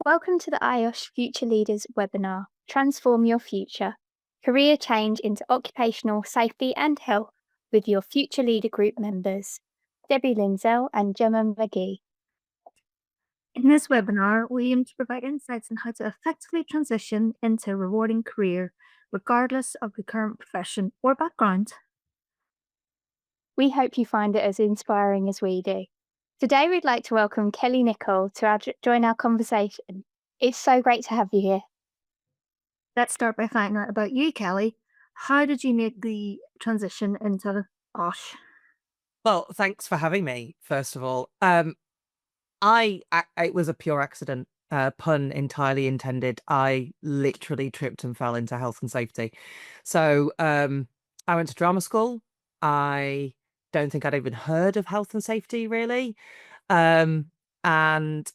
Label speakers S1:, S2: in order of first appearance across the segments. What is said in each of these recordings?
S1: Welcome to the IOSH Future Leaders webinar, Transform Your Future, Career Change into Occupational Safety and Health with your Future Leader Group members, Debbie Linzell and Gemma McGee.
S2: In this webinar, we aim to provide insights on how to effectively transition into a rewarding career, regardless of your current profession or background.
S1: We hope you find it as inspiring as we do. Today, we'd like to welcome Kelly Nicoll to join our conversation. It's so great to have you here.
S2: Let's start by finding out about you, Kelly. How did you make the transition into OSH?
S3: Well, thanks for having me, first of all. It was a pure accident, pun entirely intended. I literally tripped and fell into health and safety. So I went to drama school. I don't think I'd even heard of health and safety, really. And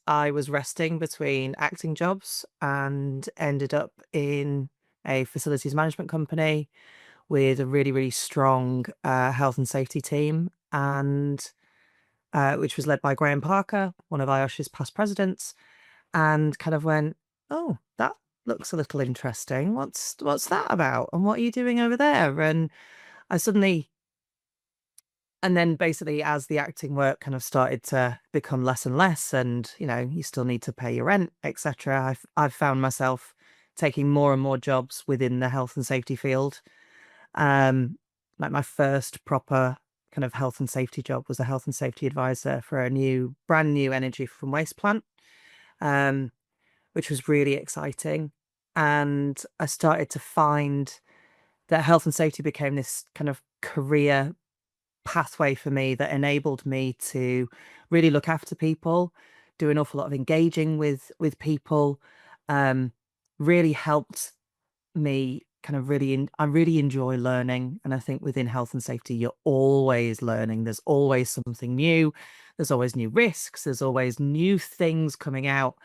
S3: I was resting between acting jobs and ended up in a facilities management company with a really, really strong health and safety team, and which was led by Graham Parker, one of IOSH's past presidents, and kind of went, "Oh, that looks a little interesting. What's that about? And what are you doing over there?" And I suddenly, and then basically, as the acting work kind of started to become less and less, and you still need to pay your rent, etc. I've found myself taking more and more jobs within the health and safety field. Like my first proper kind of health and safety job was a health and safety advisor for a brand new energy from waste plant, which was really exciting. And I started to find that health and safety became this kind of career pathway for me that enabled me to really look after people, do an awful lot of engaging with people, really helped me kind of I really enjoy learning. And I think within health and safety, you're always learning. There's always something new. There's always new risks. There's always new things coming out.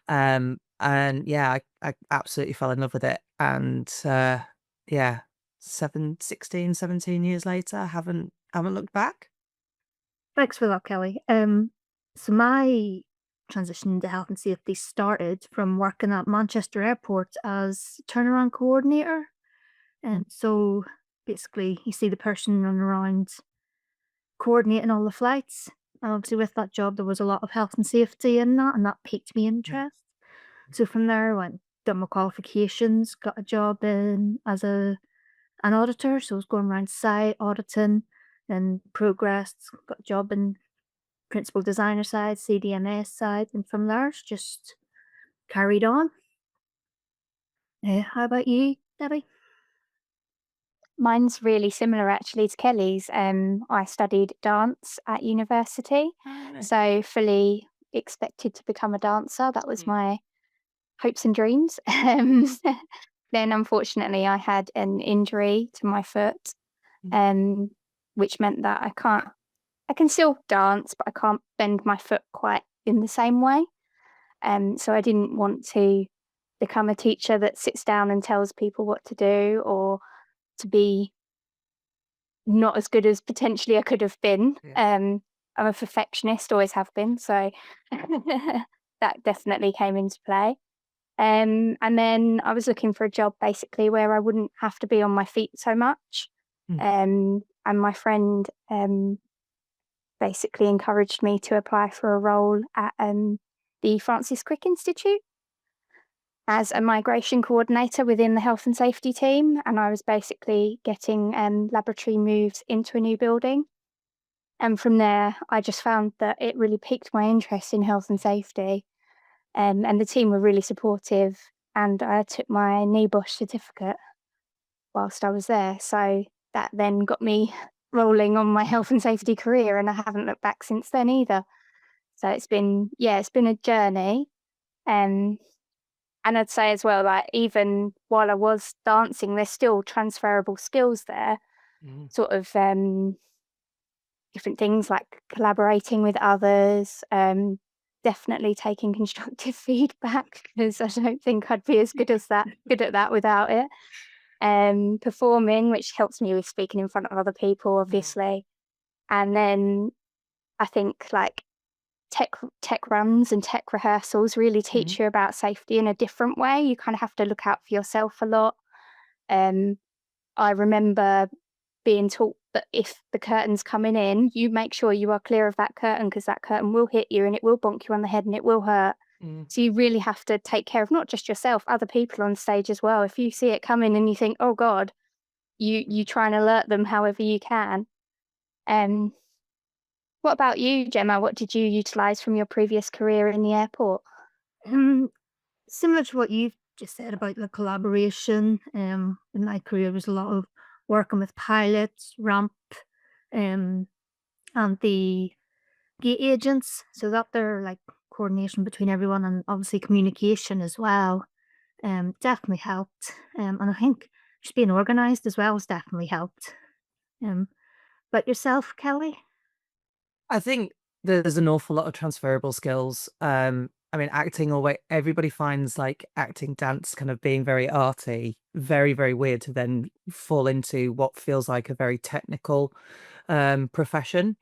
S3: And yeah, I absolutely fell in love with it. And yeah, 16, 17 years later, I haven't looked back.
S2: Thanks for that, Kelly. So my transition into health and safety started from working at Manchester Airport as turnaround coordinator. And so basically, you see the person running around coordinating all the flights. And obviously, with that job, there was a lot of health and safety in that, and that piqued me interest. So from there, I went, done my qualifications, got a job in as an auditor. So I was going around site auditing and progressed, got a job in principal designer side, CDMS side, and from there, it's just carried on. How about you, Debbie?
S1: Mine's really similar actually to Kelly's. I studied dance at university, so fully expected to become a dancer. That was my hopes and dreams. Then unfortunately I had an injury to my foot, which meant that I can still dance, but I can't bend my foot quite in the same way. So I didn't want to become a teacher that sits down and tells people what to do, or to be not as good as potentially I could have been. I'm a perfectionist, always have been, so that definitely came into play. And then I was looking for a job basically where I wouldn't have to be on my feet so much. And my friend basically encouraged me to apply for a role at the Francis Crick Institute as a migration coordinator within the health and safety team. And I was basically getting laboratory moves into a new building. And from there, I just found that it really piqued my interest in health and safety. And the team were really supportive. And I took my NEBOSH certificate whilst I was there. So that then got me rolling on my health and safety career, and I haven't looked back since then either. So it's been a journey. And I'd say as well, like, even while I was dancing, there's still transferable skills there, sort of different things like collaborating with others, definitely taking constructive feedback, because I don't think I'd be as good at that without it. Performing, which helps me with speaking in front of other people, obviously. And then I think, like, tech runs and tech rehearsals really teach you about safety in a different way. You kind of have to look out for yourself a lot. I remember being taught that if the curtain's coming in, you make sure you are clear of that curtain, because that curtain will hit you and it will bonk you on the head and it will hurt. So you really have to take care of not just yourself, other people on stage as well. If you see it coming and you think, oh God, you try and alert them however you can. What about you, Gemma? What did you utilise from your previous career in the airport?
S2: Similar to what you've just said about the collaboration, in my career was a lot of working with pilots, ramp, and the gate agents, so that they're like coordination between everyone and obviously communication as well. Definitely helped. And I think just being organised as well has definitely helped. But yourself, Kelly?
S3: I think there's an awful lot of transferable skills. I mean, acting always, everybody finds like acting, dance kind of being very arty, very, very weird to then fall into what feels like a very technical profession.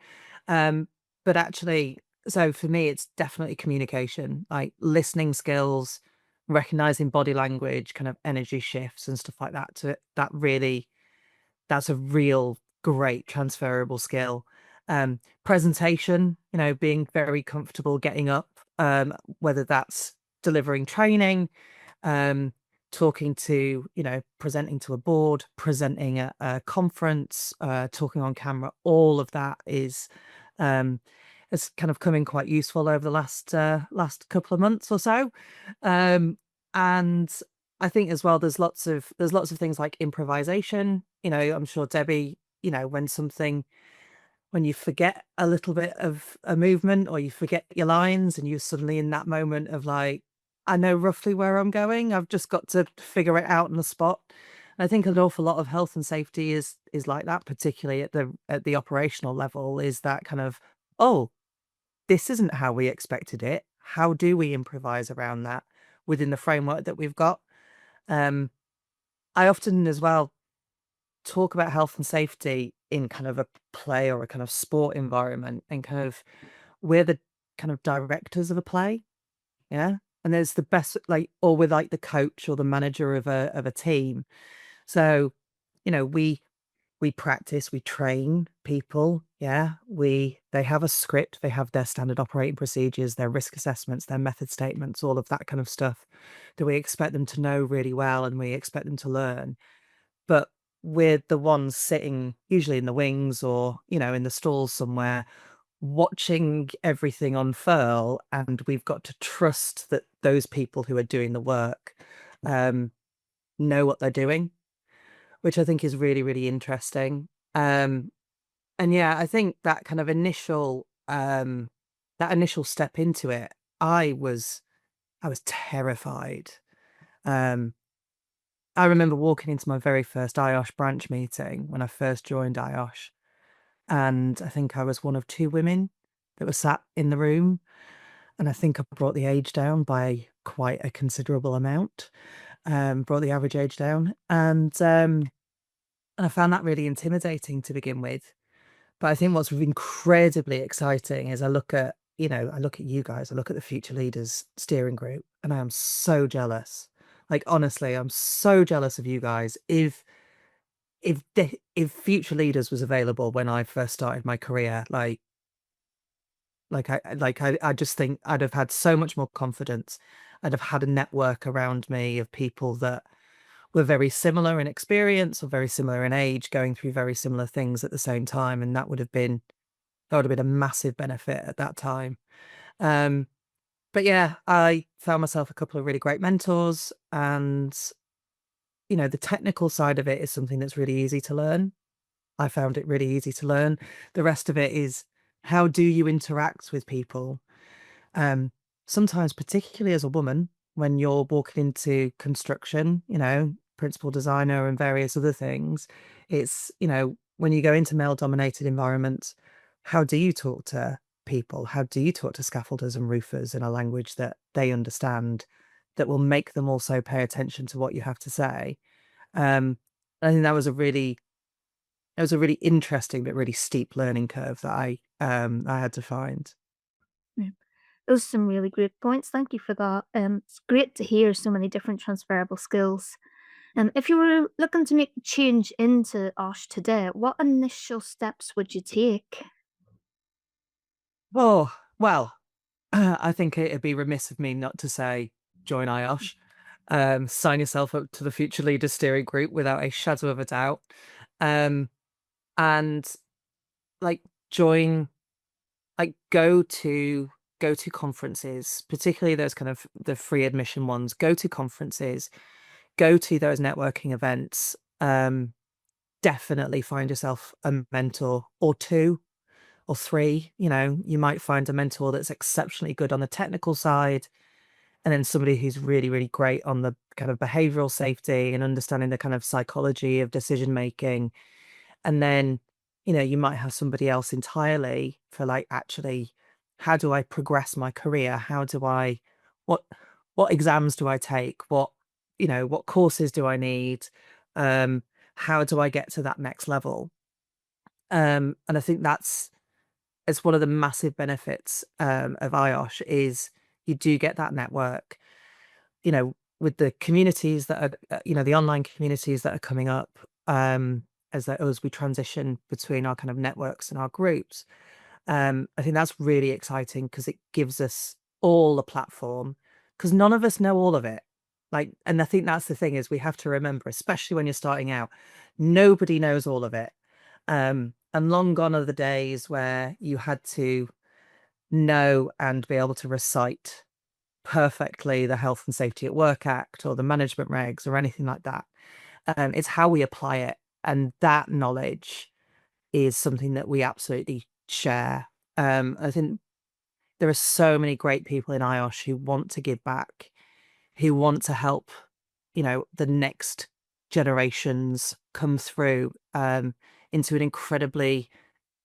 S3: But actually, so for me, it's definitely communication, like listening skills, recognizing body language, kind of energy shifts and stuff like that. That's a real great transferable skill. Presentation, being very comfortable getting up, whether that's delivering training, talking to, presenting to a board, presenting at a conference, talking on camera, all of that is it's kind of coming quite useful over the last couple of months or so. And I think as well, there's lots of things like improvisation. I'm sure Debbie, when you forget a little bit of a movement or you forget your lines and you're suddenly in that moment of like, I know roughly where I'm going. I've just got to figure it out on the spot. I think an awful lot of health and safety is like that, particularly at the operational level, is that kind of, oh, this isn't how we expected it. How do we improvise around that within the framework that we've got? I often as well talk about health and safety in kind of a play or a kind of sport environment, and kind of we're the kind of directors of a play. Yeah. And there's the best, like, or with like the coach or the manager of a team. So, we practice, we train people. Yeah. They have a script, they have their standard operating procedures, their risk assessments, their method statements, all of that kind of stuff that we expect them to know really well and we expect them to learn. But we're the ones sitting usually in the wings or, in the stalls somewhere, watching everything unfurl, and we've got to trust that those people who are doing the work know what they're doing, which I think is really, really interesting. And yeah, I think that kind of initial step into it, I was terrified. I remember walking into my very first IOSH branch meeting when I first joined IOSH, and I think I was one of two women that were sat in the room, and I think I brought the age down by quite a considerable amount, brought the average age down, and I found that really intimidating to begin with. But I think what's incredibly exciting is I look at you guys, I look at the Future Leaders steering group, and I am so jealous. Like, honestly, I'm so jealous of you guys. If Future Leaders was available when I first started my career, I just think I'd have had so much more confidence. I'd have had a network around me of people that were very similar in experience or very similar in age, going through very similar things at the same time, and that would have been a massive benefit at that time. But yeah, I found myself a couple of really great mentors, and the technical side of it is something that's really easy to learn. I found it really easy to learn. The rest of it is, how do you interact with people? Sometimes, particularly as a woman, when you're walking into construction, principal designer and various other things, it's, when you go into male dominated environments, how do you talk to people? How do you talk to scaffolders and roofers in a language that they understand, that will make them also pay attention to what you have to say? I think that was a really interesting but really steep learning curve that I had to find.
S2: Those are some really great points. Thank you for that. It's great to hear so many different transferable skills. If you were looking to make a change into OSH today, what initial steps would you take?
S3: Oh, well, I think it'd be remiss of me not to say join IOSH. Sign yourself up to the Future Leaders Steering Group without a shadow of a doubt. And like join, like go to conferences, particularly those kind of the free admission ones. Go to conferences, go to those networking events. Definitely find yourself a mentor or two or three. You might find a mentor that's exceptionally good on the technical side, and then somebody who's really, really great on the kind of behavioral safety and understanding the kind of psychology of decision making. And then, you might have somebody else entirely for like, actually, how do I progress my career? What exams do I take? What courses do I need? How do I get to that next level? And I think it's one of the massive benefits of IOSH is you do get that network, with the communities that are, the online communities that are coming up, as we transition between our kind of networks and our groups. I think that's really exciting because it gives us all a platform, because none of us know all of it. And I think that's the thing, is we have to remember, especially when you're starting out, nobody knows all of it. And long gone are the days where you had to know and be able to recite perfectly the Health and Safety at Work Act or the management regs or anything like that. It's how we apply it. And that knowledge is something that we absolutely share. I think there are so many great people in IOSH who want to give back, who want to help, the next generations come through into an incredibly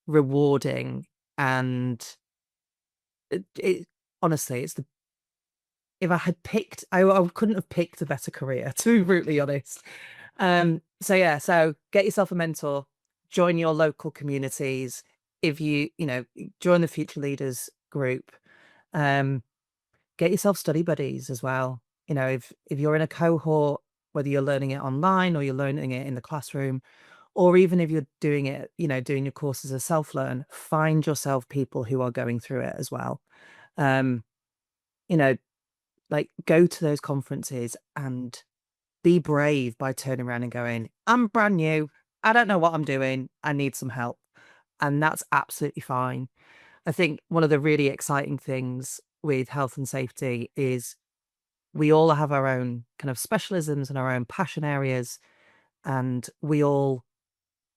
S3: rewarding and honestly, if I had picked, I couldn't have picked a better career, to be brutally honest. So get yourself a mentor, join your local communities. If join the Future Leaders group, get yourself study buddies as well. If you're in a cohort, whether you're learning it online or you're learning it in the classroom, or even if you're doing it, doing your courses as self-learn, find yourself people who are going through it as well. You know, like go to those conferences and be brave by turning around and going, I'm brand new. I don't know what I'm doing. I need some help. And that's absolutely fine. I think one of the really exciting things with health and safety is we all have our own kind of specialisms and our own passion areas, and we all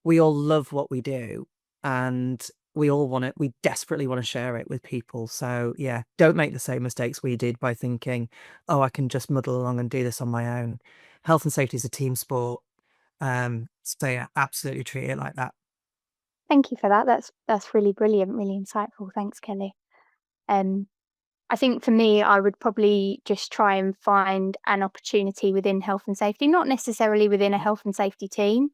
S3: love what we do, and we desperately want to share it with people. So yeah, don't make the same mistakes we did by thinking, oh, I can just muddle along and do this on my own. Health and safety is a team sport. So yeah, absolutely treat it like that.
S1: Thank you for that. That's really brilliant, really insightful. Thanks, Kelly. I think for me, I would probably just try and find an opportunity within health and safety, not necessarily within a health and safety team,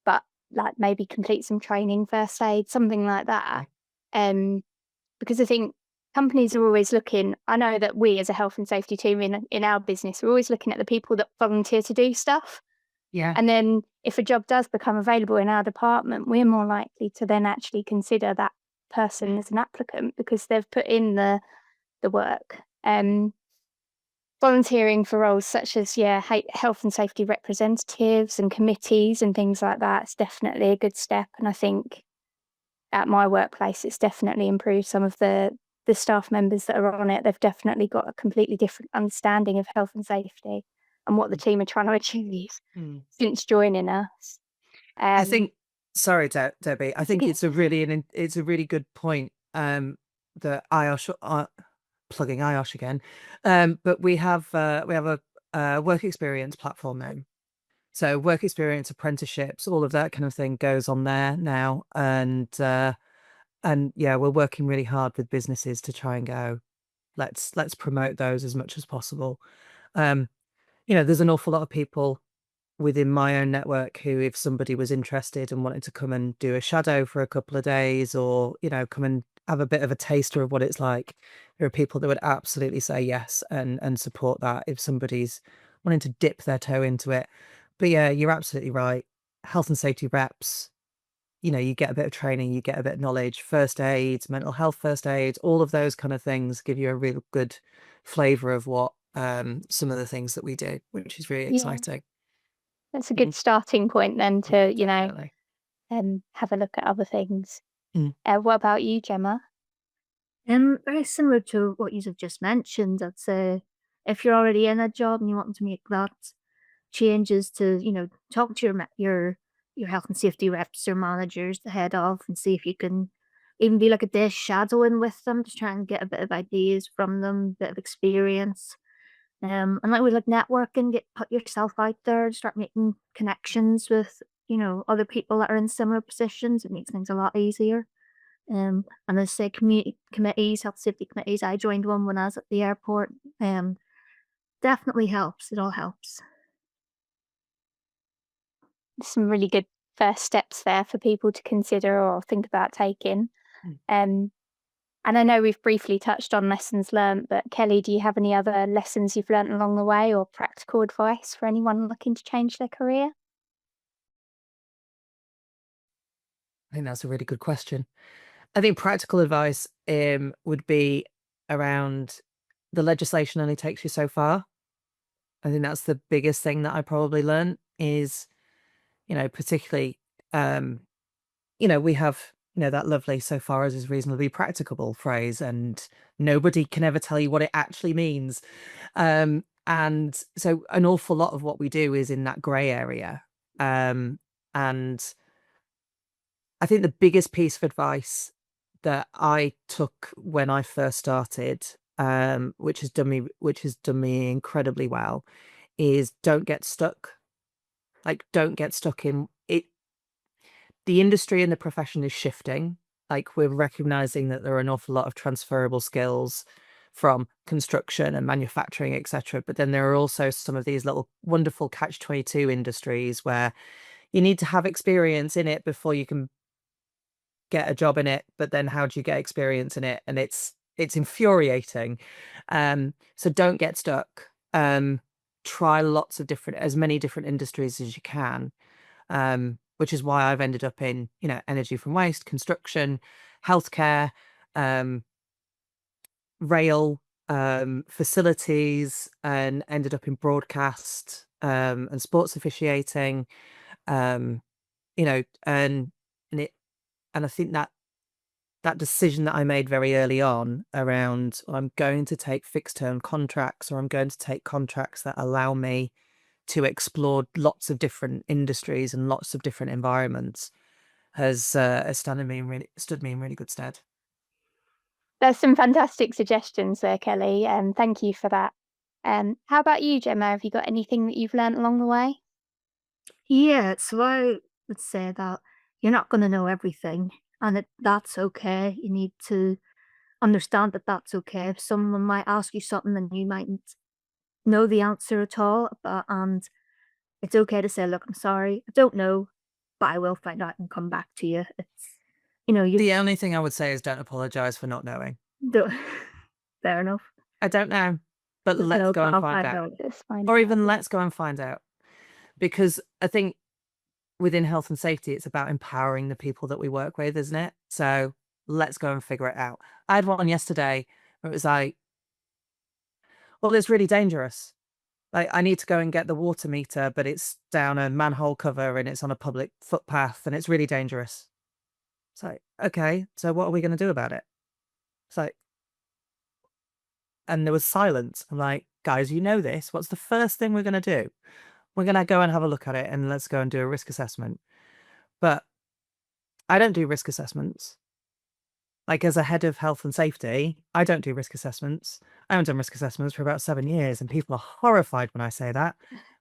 S1: but like maybe complete some training, first aid, something like that. Because I think companies are always looking. I know that we as a health and safety team in our business, we're always looking at the people that volunteer to do stuff.
S3: Yeah.
S1: And then if a job does become available in our department, we're more likely to then actually consider that person as an applicant because they've put in the work. Volunteering for roles such as health and safety representatives and committees and things like that is definitely a good step. And I think at my workplace, it's definitely improved some of the staff members that are on it. They've definitely got a completely different understanding of health and safety and what the team are trying to achieve since joining us.
S3: I think, sorry, Debbie, I think
S1: okay.
S3: it's a really good point that IOSH, plugging IOSH again, but we have a work experience platform now. So work experience, apprenticeships, all of that kind of thing goes on there now, and yeah, we're working really hard with businesses to try and go, let's promote those as much as possible. There's an awful lot of people within my own network who, if somebody was interested and wanted to come and do a shadow for a couple of days, or come and have a bit of a taster of what it's like. There are people that would absolutely say yes and support that if somebody's wanting to dip their toe into it. But yeah, you're absolutely right. Health and safety reps, you get a bit of training, you get a bit of knowledge, first aid, mental health first aid, all of those kind of things give you a real good flavor of what some of the things that we do, which is really
S1: Yeah.
S3: exciting.
S1: That's a good starting point then to,
S3: Definitely.
S1: have a look at other things.
S3: Mm.
S1: What about you, Gemma?
S2: Very similar to what you have just mentioned. I'd say if you're already in a job and you want to make that changes to, talk to your health and safety reps or managers, the head of, and see if you can even be like a day shadowing with them to try and get a bit of ideas from them, bit of experience. And like with like networking, put yourself out there, start making connections with, other people that are in similar positions. It makes things a lot easier. And as I say, community committees, health safety committees, I joined one when I was at the airport. Definitely helps. It all helps.
S1: Some really good first steps there for people to consider or think about taking.
S3: Mm.
S1: And I know we've briefly touched on lessons learned, but Kelly, do you have any other lessons you've learnt along the way or practical advice for anyone looking to change their career?
S3: I think that's a really good question. I think practical advice would be around the legislation only takes you so far. I think that's the biggest thing that I probably learned is, particularly, we have, that lovely so far as is reasonably practicable phrase, and nobody can ever tell you what it actually means. And so an awful lot of what we do is in that gray area. And I think the biggest piece of advice that I took when I first started, which has done me incredibly well, is don't get stuck. Like, don't get stuck in it. The industry and the profession is shifting. Like, we're recognizing that there are an awful lot of transferable skills from construction and manufacturing, etc. But then there are also some of these little wonderful catch-22 industries where you need to have experience in it before you can get a job in it. But then how do you get experience in it? And it's infuriating. So don't get stuck. Try as many different industries as you can. Which is why I've ended up in, energy from waste, construction, healthcare, rail, facilities, and ended up in broadcast, and sports officiating, and I think that decision that I made very early on around, well, I'm going to take fixed term contracts, or I'm going to take contracts that allow me to explore lots of different industries and lots of different environments has stood me in really good stead.
S1: There's some fantastic suggestions there, Kelly, and thank you for that. How about you, Gemma? Have you got anything that you've learnt along the way?
S2: Yeah, so I would say that you're not going to know everything, and that's okay. You need to understand that that's okay. If someone might ask you something and you mightn't know the answer at all, and it's okay to say, "Look, I'm sorry, I don't know, but I will find out and come back to you." You
S3: The only thing I would say is don't apologize for not knowing.
S2: don't. Fair enough.
S3: I don't know, but
S2: Don't
S3: let's
S2: know,
S3: go
S2: but
S3: and
S2: I'll
S3: find
S2: find
S3: out.
S2: out.
S1: Let's find
S3: Or
S1: out.
S3: even let's go and find out. Because I think within health and safety, it's about empowering the people that we work with, isn't it? So let's go and figure it out. I had one yesterday where it was like, well, it's really dangerous. Like, I need to go and get the water meter, but it's down a manhole cover and it's on a public footpath and it's really dangerous. It's like, okay, so what are we going to do about it? It's like, and there was silence. I'm like, guys, you know this. What's the first thing we're going to do? We're going to go and have a look at it and let's go and do a risk assessment. But I don't do risk assessments. Like, as a head of health and safety, I don't do risk assessments. I haven't done risk assessments for about 7 years, and people are horrified when I say that.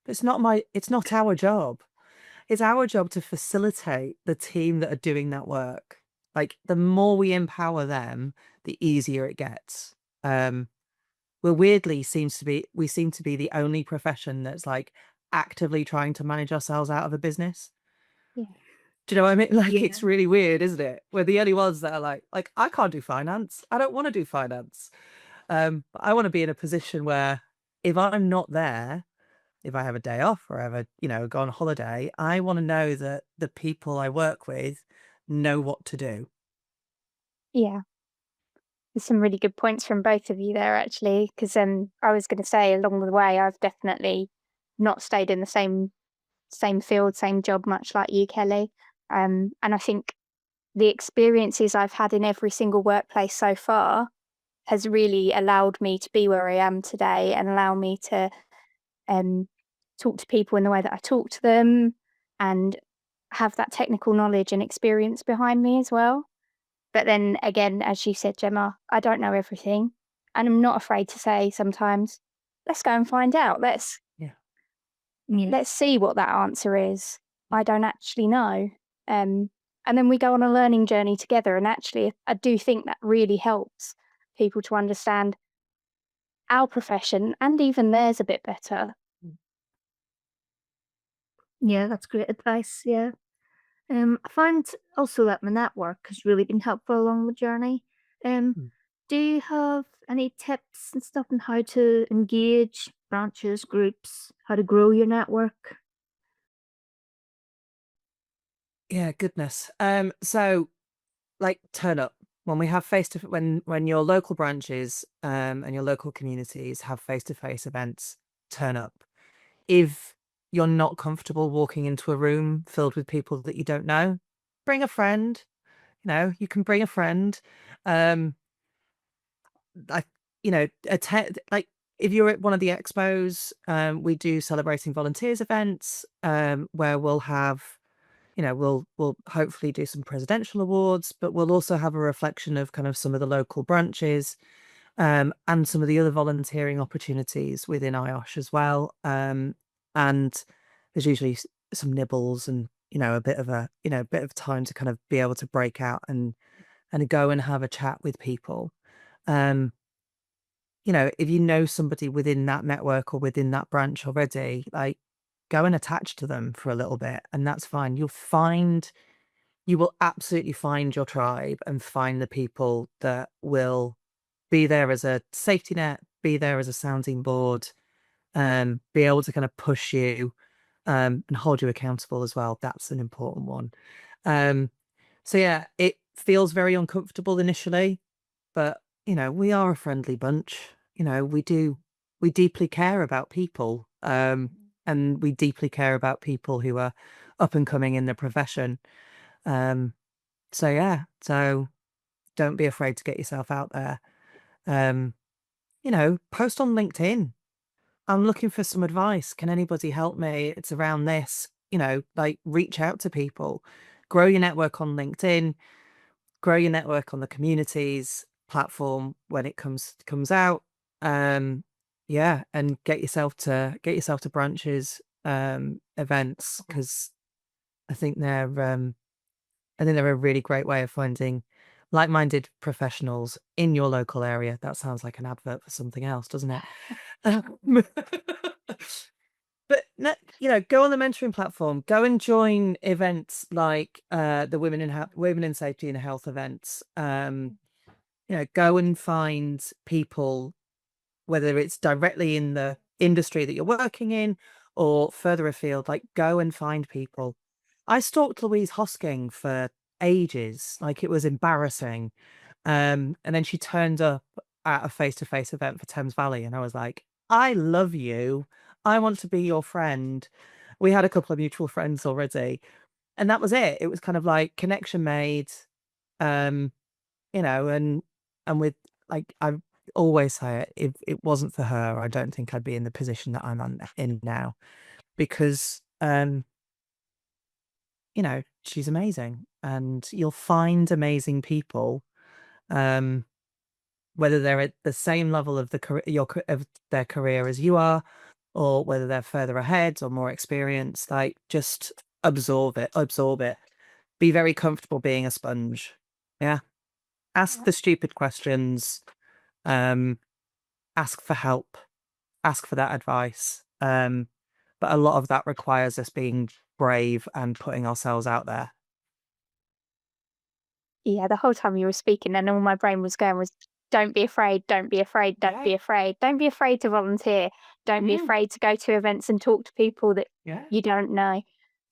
S3: But it's not our job. It's our job to facilitate the team that are doing that work. Like, the more we empower them, the easier it gets. We seem to be the only profession that's like actively trying to manage ourselves out of a business.
S1: Yeah.
S3: Do you know what I mean? Like,
S2: Yeah.
S3: it's really weird, isn't it? We're the only ones that are like, I can't do finance. I don't want to do finance. But I want to be in a position where if I'm not there, if I have a day off or ever, go on holiday, I want to know that the people I work with know what to do.
S1: Yeah. There's some really good points from both of you there, actually, because I was going to say along the way, I've definitely not stayed in the same field, same job, much like you, Kelly. And I think the experiences I've had in every single workplace so far has really allowed me to be where I am today and allow me to um, talk to people in the way that I talk to them and have that technical knowledge and experience behind me as well. But then again, as you said, Gemma, I don't know everything. And I'm not afraid to say sometimes, let's go and find out.
S3: Yeah.
S2: Yeah.
S1: Let's see what that answer is. I don't actually know. And then we go on a learning journey together. And actually, I do think that really helps people to understand our profession and even theirs a bit better.
S2: Yeah, that's great advice. Yeah. I find also that my network has really been helpful along the journey. Um,
S3: Mm.
S2: do you have any tips and stuff on how to engage branches, groups, how to grow your network?
S3: Yeah, goodness. So like turn up when we have when your local branches and your local communities have face-to-face events, turn up. If you're not comfortable walking into a room filled with people that you don't know, bring a friend. You can bring a friend. Um, I, attend like if you're at one of the expos, we do celebrating volunteers events, where we'll have, we'll hopefully do some presidential awards, but we'll also have a reflection of kind of some of the local branches, and some of the other volunteering opportunities within IOSH as well. And there's usually some nibbles and, a bit of time to kind of be able to break out and go and have a chat with people. Um, if you know somebody within that network or within that branch already, like go and attach to them for a little bit, and that's fine. You will absolutely find your tribe and find the people that will be there as a safety net, be there as a sounding board, be able to kind of push you, and hold you accountable as well. That's an important one. Um, so yeah, it feels very uncomfortable initially, but we are a friendly bunch. We deeply care about people, and we deeply care about people who are up and coming in the profession. Um, so yeah, so don't be afraid to get yourself out there. Um, post on LinkedIn. I'm looking for some advice. Can anybody help me? It's around this, like reach out to people, grow your network on LinkedIn, grow your network on the communities platform when it comes out. Yeah, and get yourself to branches, events, because I think they're a really great way of finding like-minded professionals in your local area. That sounds like an advert for something else, doesn't it? But go on the mentoring platform. Go and join events like the Women in Safety and Health events. Go and find people, whether it's directly in the industry that you're working in or further afield. Like, go and find people. I stalked Louise Hosking for ages. Like, it was embarrassing. And then she turned up at a face-to-face event for Thames Valley, and I was like, I love you. I want to be your friend. We had a couple of mutual friends already, and that was it. It was kind of like connection made. Um, and with, like, I always say it, if it wasn't for her, I don't think I'd be in the position that in now, because she's amazing, and you'll find amazing people, um, whether they're at the same level of of their career as you are, or whether they're further ahead or more experienced. Like, just absorb it. Be very comfortable being a sponge. Yeah. Ask the stupid questions. Um, ask for help. Ask for that advice. But a lot of that requires us being brave and putting ourselves out there.
S1: Yeah, the whole time you were speaking and all my brain was going was, "Don't be afraid, don't be afraid, don't be
S3: Yeah.
S1: afraid. Don't be afraid to volunteer. Don't be
S3: Mm.
S1: afraid to go to events and talk to people that
S3: Yeah.
S1: you don't know."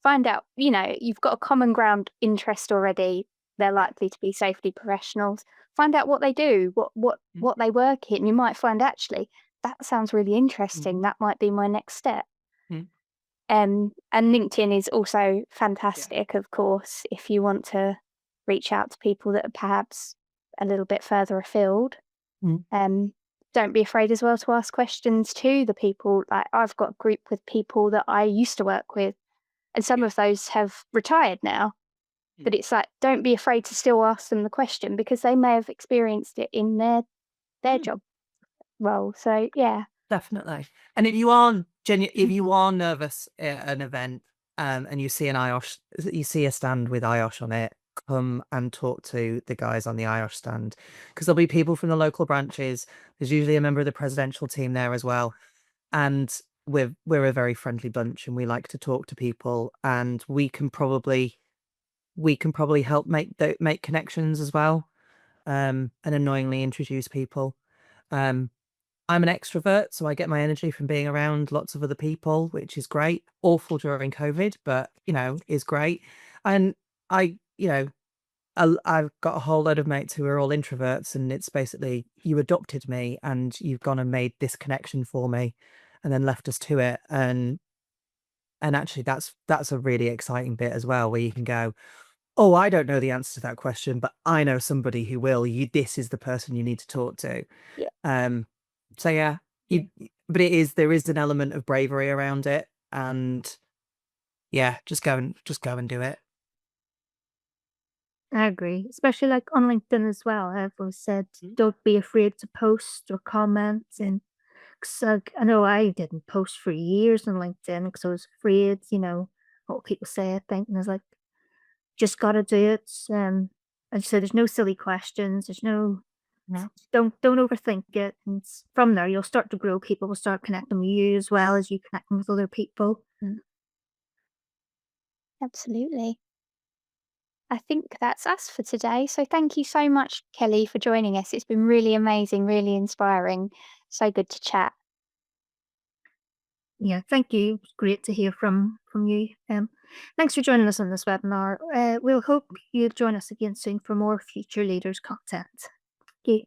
S1: Find out, you've got a common ground interest already. They're likely to be safety professionals. Find out what they do,
S3: Mm.
S1: what they work in. You might find, actually, that sounds really interesting.
S3: Mhm.
S1: That might be my next step.
S3: Mm.
S1: And LinkedIn is also fantastic, of course, if you want to reach out to people that are perhaps a little bit further afield.
S3: Mm.
S1: Don't be afraid as well to ask questions to the people. Like, I've got a group with people that I used to work with, and some
S3: Yeah.
S1: of those have retired now. But
S3: Mm.
S1: it's like, don't be afraid to still ask them the question, because they may have experienced it in their
S3: Mm.
S1: job role. So yeah,
S3: Definitely. And if you are nervous at an event, and you see you see a stand with IOSH on it, come and talk to the guys on the IOSH stand, because there'll be people from the local branches. There's usually a member of the presidential team there as well, and we're a very friendly bunch, and we like to talk to people, and we can probably help make connections as well, and annoyingly introduce people. Um, I'm an extrovert, so I get my energy from being around lots of other people, which is great. Awful during COVID, but is great. And I, I've got a whole load of mates who are all introverts, and it's basically, you adopted me and you've gone and made this connection for me, and then left us to it. And actually, that's a really exciting bit as well, where you can go, oh, I don't know the answer to that question, but I know somebody who will. This is the person you need to talk to.
S1: yeah,
S3: Um, so yeah, but there is an element of bravery around it, and yeah, just go and do it.
S2: I agree, especially like on LinkedIn as well. I've always said,
S3: Mm.
S2: don't be afraid to post or comment. And 'cause, like, I know I didn't post for years on LinkedIn because I was afraid, what people say, I think. And I was like, just got to do it. And so there's no silly questions. There's no,
S3: Yeah.
S2: don't overthink it. And from there, you'll start to grow. People will start connecting with you as well as you connecting with other people.
S1: absolutely. I think that's us for today. So thank you so much, Kelly, for joining us. It's been really amazing, really inspiring. So good to chat.
S2: Yeah, thank you. It was great to hear from you. Thanks for joining us on this webinar. We'll hope you'll join us again soon for more future leaders content. Thank you.